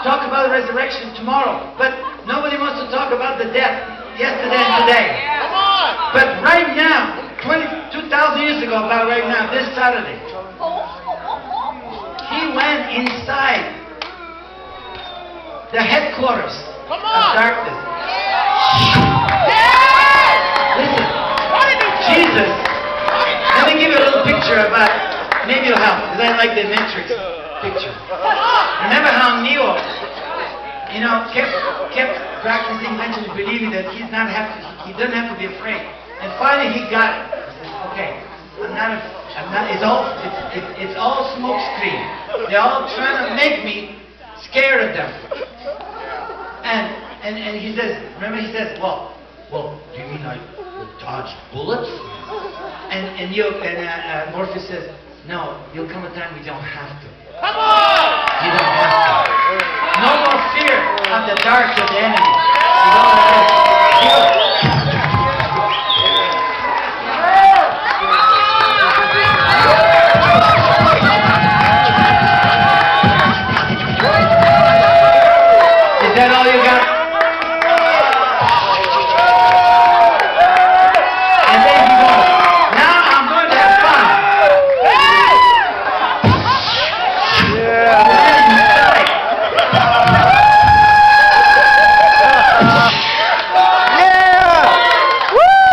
talk about the resurrection tomorrow, but nobody wants to talk about the death yesterday and today. But right now, 2,000 years ago, about right now, this Saturday, he went inside the headquarters of darkness. Listen, Jesus, let me give you a little picture about, maybe it'll help, because I like the Matrix picture. Remember how Neo, kept practicing mentally, believing that he doesn't have to be afraid. And finally he got it. He says, okay, it's all smoke screen. They're all trying to make me scared of them. And he says, remember he says, well, do you mean I will dodge bullets? And Morpheus says, no, there'll come a time we don't have to. Come on! You don't have to. No more fear of the dark of the enemy. You don't have to. Is that all you got? And then he goes, now I'm going to have fun.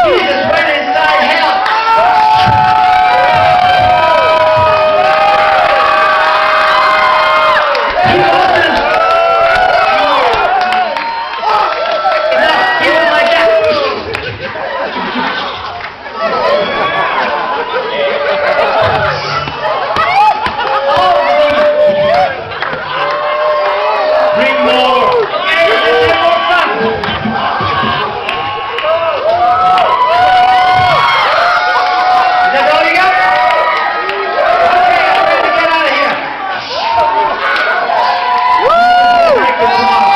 Jesus went inside hell. He wasn't. He was like that. Bring more. Okay, let's have more fun. Is that all you got? Okay, I'm ready to get out of here. Back to tomorrow.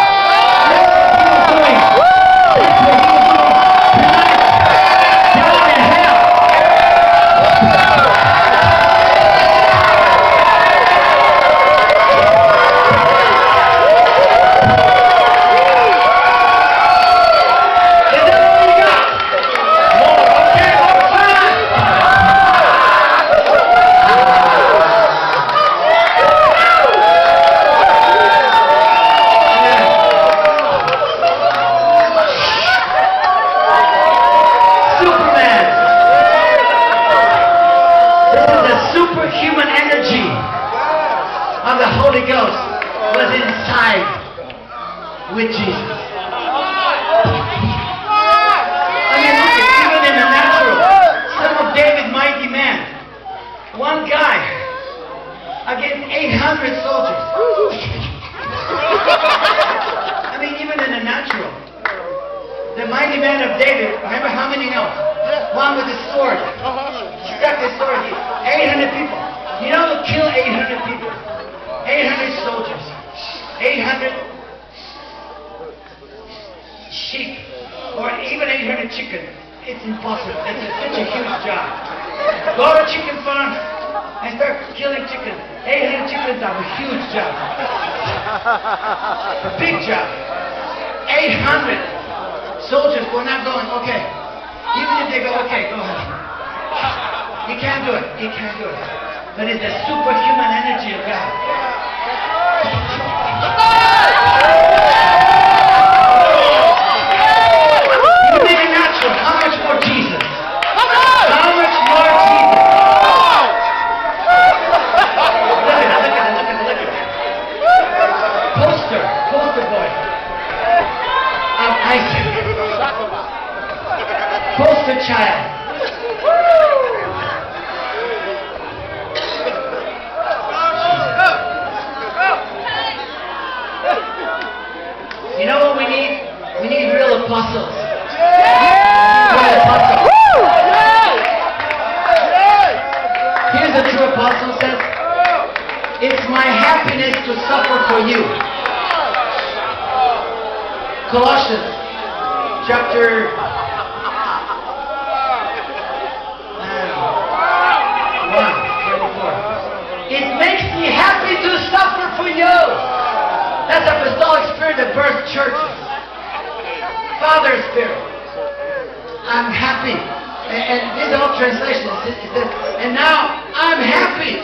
Superhuman energy of the Holy Ghost was inside with Jesus. I mean, look, even in the natural, some of David's mighty men, one guy against 800 soldiers. I mean, even in the natural, the mighty man of David, remember how many know? One with a sword. Stuck his sword here. 800 people. You know to kill 800 people. 800 soldiers. 800 sheep. Or even 800 chicken. It's impossible. It's such a huge job. Go to a chicken farm and start killing chickens. 800 chickens are a huge job. A big job. 800 soldiers were not going, okay. Even if they go, okay, go ahead. He can't do it. He can't do it. But it's the superhuman energy of God. You made it natural. How much more Jesus? How much more Jesus? Look at it. Poster boy. Of Isaac. Poster child. You know what we need? We need real apostles. Real apostles. Here's a true apostle says, it's my happiness to suffer for you. Colossians chapter 1:24. It makes me happy to suffer for you. That's up that birthed churches. Father Spirit. I'm happy. And these are all translations. It says, and now I'm happy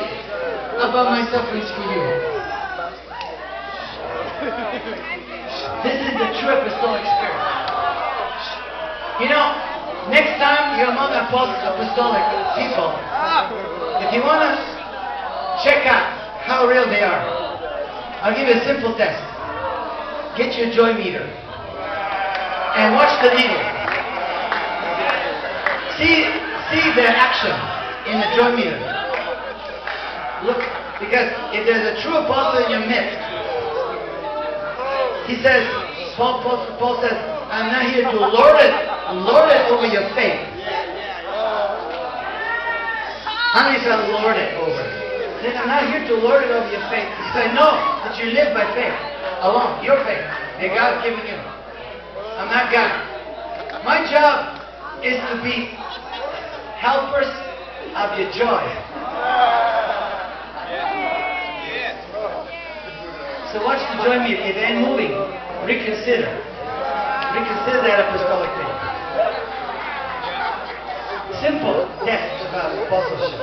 about my sufferings for you. This is the true apostolic spirit. You know, next time you're among apostolic people, if you want to check out how real they are, I'll give you a simple test. Get your joy meter and watch the needle. See the action in the joy meter. Look, because if there's a true apostle in your midst, he says, Paul says, I'm not here to lord it over your faith. How many said lord it over? He said, I'm not here to lord it over your faith. He said, no, that you live by faith alone, your faith that God's given you. I'm not God. My job is to be helpers of your joy. So watch the joy meter. If it ain't moving, reconsider. Reconsider that apostolic thing. Simple test about apostleship.